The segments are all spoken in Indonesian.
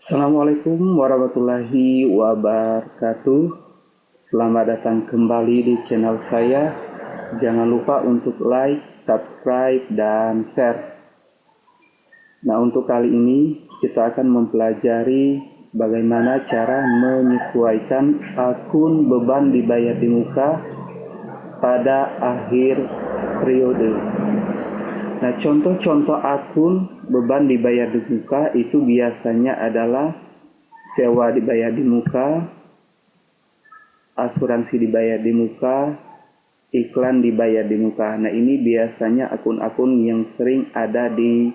Assalamualaikum warahmatullahi wabarakatuh. Selamat datang kembali di channel saya. Jangan lupa untuk like, subscribe, dan share. Nah, untuk kali ini kita akan mempelajari bagaimana cara menyesuaikan akun beban dibayar di muka pada akhir periode. Nah, contoh-contoh akun beban dibayar di muka itu biasanya adalah sewa dibayar di muka, asuransi dibayar di muka, iklan dibayar di muka. Nah, ini biasanya akun-akun yang sering ada di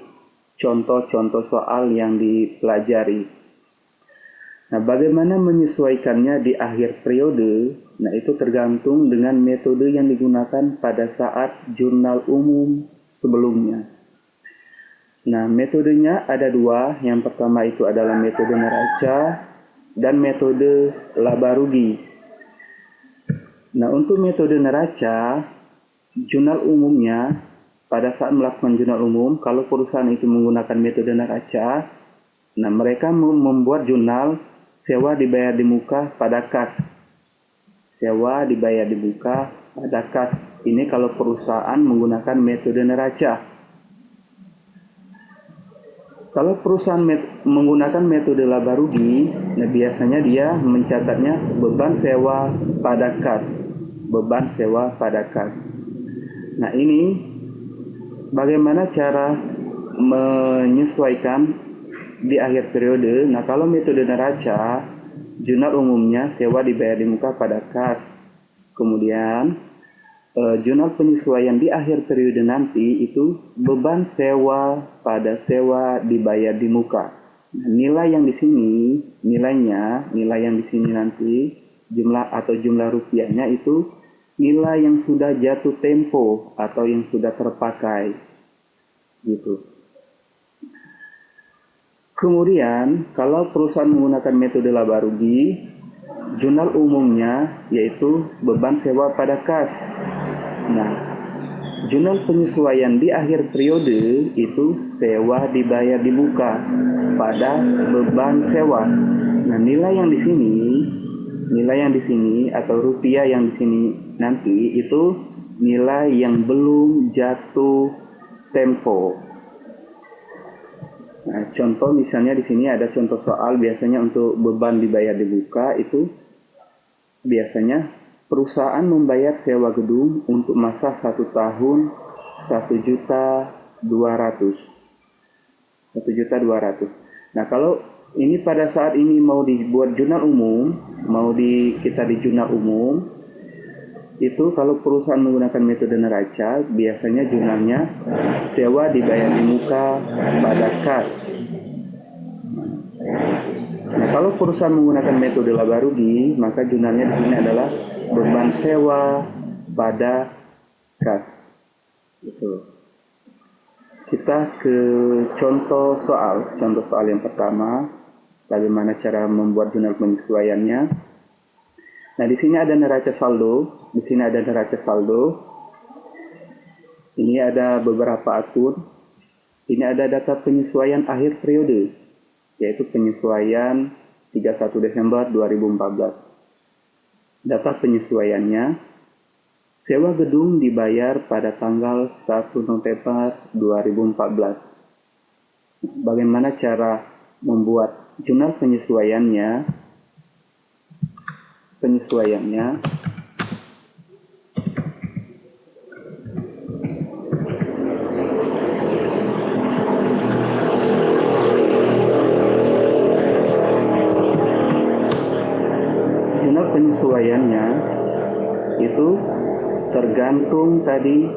contoh-contoh soal yang dipelajari. Nah, bagaimana menyesuaikannya di akhir periode? Nah, itu tergantung dengan metode yang digunakan pada saat jurnal umum sebelumnya. Nah, metodenya ada dua. Yang pertama itu adalah metode neraca dan metode laba rugi. Nah, untuk metode neraca, jurnal umumnya pada saat melakukan jurnal umum, kalau perusahaan itu menggunakan metode neraca, nah mereka membuat jurnal sewa dibayar di muka pada kas. Sewa dibayar di muka pada kas. Ini kalau perusahaan menggunakan metode neraca. Kalau perusahaan menggunakan metode laba rugi, nah biasanya dia mencatatnya beban sewa pada kas. Beban sewa pada kas. Nah, ini bagaimana cara menyesuaikan di akhir periode? Nah, kalau metode neraca, jurnal umumnya sewa dibayar di muka pada kas. Kemudian jurnal penyesuaian di akhir periode nanti itu beban sewa pada sewa dibayar di muka. Nah, nilai yang di sini, nilai yang di sini nanti jumlah rupiahnya itu nilai yang sudah jatuh tempo atau yang sudah terpakai, gitu. Kemudian kalau perusahaan menggunakan metode laba rugi, jurnal umumnya yaitu beban sewa pada kas. Nah, jurnal penyesuaian di akhir periode itu sewa dibayar di muka pada beban sewa. Nah, nilai yang di sini atau rupiah yang di sini nanti itu nilai yang belum jatuh tempo. Nah, contoh misalnya di sini ada contoh soal biasanya untuk beban dibayar di muka itu biasanya perusahaan membayar sewa gedung untuk masa 1 tahun 1.200.000. Nah, kalau ini pada saat ini mau dibuat jurnal umum, kita di jurnal umum, itu kalau perusahaan menggunakan metode neraca, biasanya jurnalnya sewa dibayar di muka pada kas. Nah, kalau perusahaan menggunakan metode laba rugi, maka jurnalnya di sini adalah beban sewa pada kas. Gitu. Kita ke contoh soal yang pertama, bagaimana cara membuat jurnal penyesuaiannya. Nah, di sini ada neraca saldo, Ini ada beberapa akun. Ini ada data penyesuaian akhir periode, yaitu penyesuaian 31 Desember 2014. Data penyesuaiannya, sewa gedung dibayar pada tanggal 1 November 2014. Bagaimana cara membuat jurnal penyesuaiannya? Jurnal penyesuaiannya itu tergantung tadi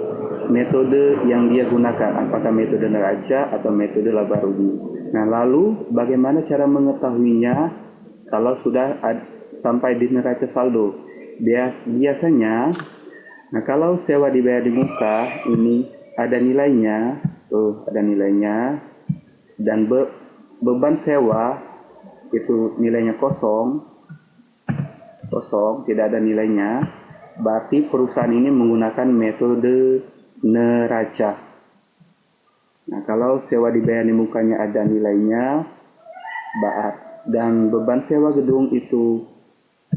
metode yang dia gunakan, apakah metode neraca atau metode laba rugi. Nah, lalu bagaimana cara mengetahuinya kalau sudah sampai di neraca saldo? Biasanya, nah kalau sewa dibayar di muka ini ada nilainya, dan beban sewa itu nilainya kosong, tidak ada nilainya. Berarti perusahaan ini menggunakan metode neraca. Nah, kalau sewa dibayar di mukanya ada nilainya baat. Dan beban sewa gedung itu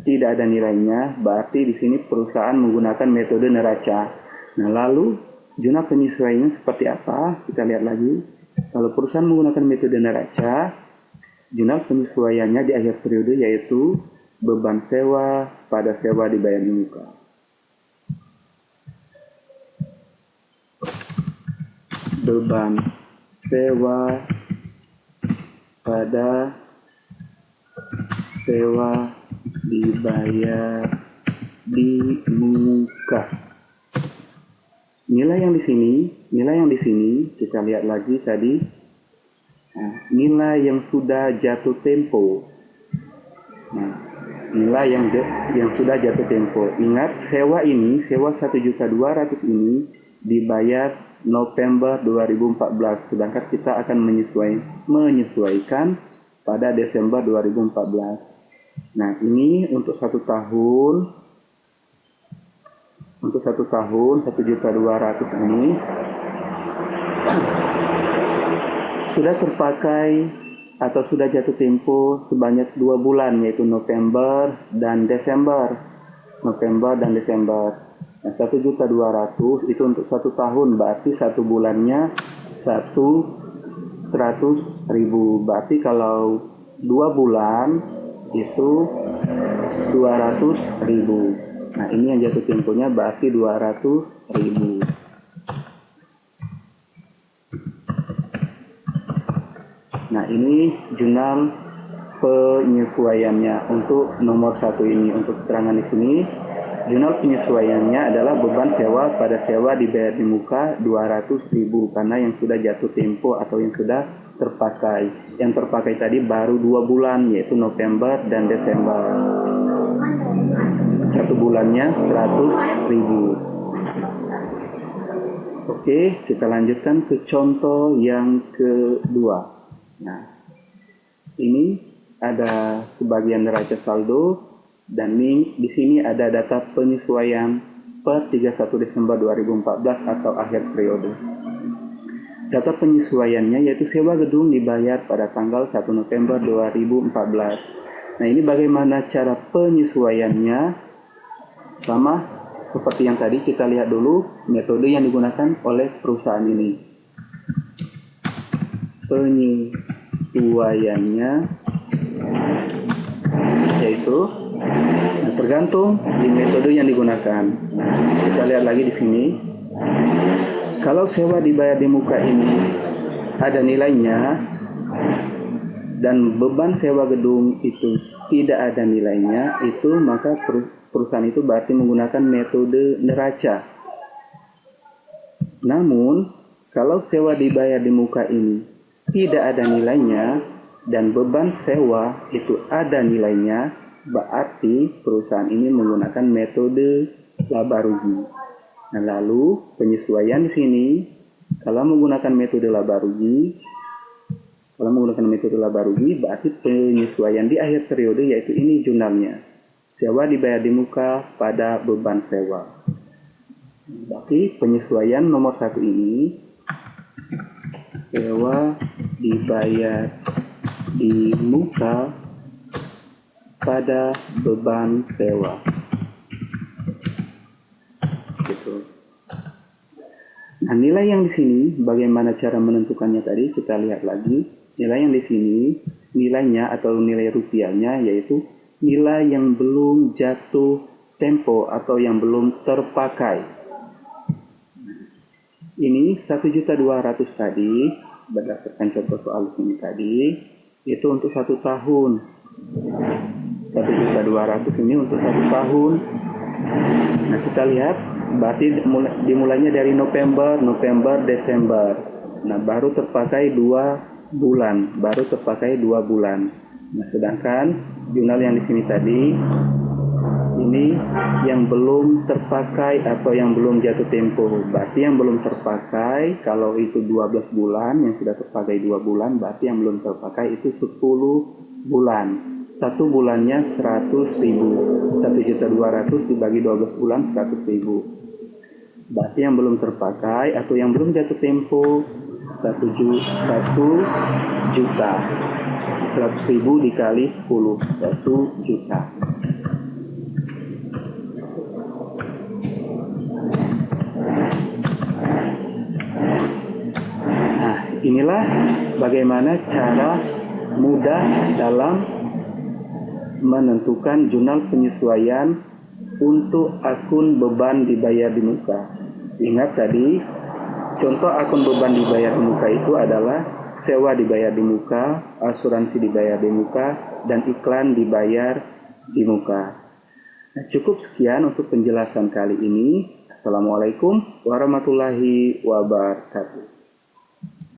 tidak ada nilainya, berarti di sini perusahaan menggunakan metode neraca. Nah, lalu jurnal penyesuaiannya seperti apa? Kita lihat lagi. Kalau perusahaan menggunakan metode neraca, jurnal penyesuaiannya di akhir periode yaitu beban sewa pada sewa dibayar di muka. Beban sewa pada sewa dibayar di muka. Nilai yang di sini kita lihat lagi tadi. Nah, nilai yang sudah jatuh tempo. Nah, nilai yang sudah jatuh tempo. Ingat, sewa 1.200.000 ini dibayar November 2014, sedangkan kita akan menyesuaikan pada Desember 2014. Nah, ini untuk 1 tahun. Untuk 1 tahun 1.200.000 ini sudah terpakai atau sudah jatuh tempo sebanyak 2 bulan, yaitu November dan Desember. Nah, 1.200.000 itu untuk 1 tahun, berarti 1 bulannya 100.000. Berarti kalau 2 bulan itu 200.000. Nah, ini yang jatuh temponya berarti 200.000. Nah, ini jurnal penyesuaiannya untuk nomor 1 ini. Untuk keterangan di sini, jurnal penyesuaiannya adalah beban sewa pada sewa dibayar di muka 200.000 karena yang sudah jatuh tempo atau yang sudah terpakai. Yang terpakai tadi baru 2 bulan, yaitu November dan Desember. 1 bulannya 100.000. Oke, kita lanjutkan ke contoh yang kedua. Nah, ini ada sebagian neraca saldo dan di sini ada data penyesuaian per 31 Desember 2014 atau akhir periode. Data penyesuaiannya yaitu sewa gedung dibayar pada tanggal 1 November 2014. Nah, ini bagaimana cara penyesuaiannya? Sama seperti yang tadi, kita lihat dulu metode yang digunakan oleh perusahaan ini. Penyesuaiannya yaitu tergantung di metode yang digunakan. Kita lihat lagi di sini. Kalau sewa dibayar di muka ini ada nilainya dan beban sewa gedung itu tidak ada nilainya, itu maka perusahaan itu berarti menggunakan metode neraca. Namun, kalau sewa dibayar di muka ini tidak ada nilainya dan beban sewa itu ada nilainya, berarti perusahaan ini menggunakan metode laba rugi. Nah, lalu penyesuaian di sini, kalau menggunakan metode laba rugi, berarti penyesuaian di akhir periode yaitu ini jurnalnya. Sewa dibayar di muka pada beban sewa. Berarti penyesuaian nomor 1 ini, sewa dibayar di muka pada beban sewa. Gitu. Nah, nilai yang di sini, bagaimana cara menentukannya tadi? Kita lihat lagi. Nilai yang di sini, nilainya atau nilai rupiahnya yaitu nilai yang belum jatuh tempo atau yang belum terpakai. Ini 1.200.000 tadi, berdasarkan contoh soal ini tadi, itu untuk 1 tahun. 1.200.000 ini untuk 1 tahun. Nah, kita lihat, berarti dimulainya dari November, Desember. Nah, baru terpakai 2 bulan. Nah, sedangkan jurnal yang di sini tadi, ini yang belum terpakai atau yang belum jatuh tempo. Berarti yang belum terpakai, kalau itu 12 bulan, yang sudah terpakai 2 bulan, berarti yang belum terpakai itu 10 bulan. 1 bulannya 100.000. 1.200.000 dibagi 12 bulan 100.000. Berarti yang belum terpakai atau yang belum jatuh tempo 1 juta. 100.000 dikali 10, 1 juta. Nah, inilah bagaimana cara mudah dalam menentukan jurnal penyesuaian untuk akun beban dibayar di muka. Ingat tadi, contoh akun beban dibayar di muka itu adalah sewa dibayar di muka, asuransi dibayar di muka, dan iklan dibayar di muka. Nah, cukup sekian untuk penjelasan kali ini. Assalamualaikum warahmatullahi wabarakatuh.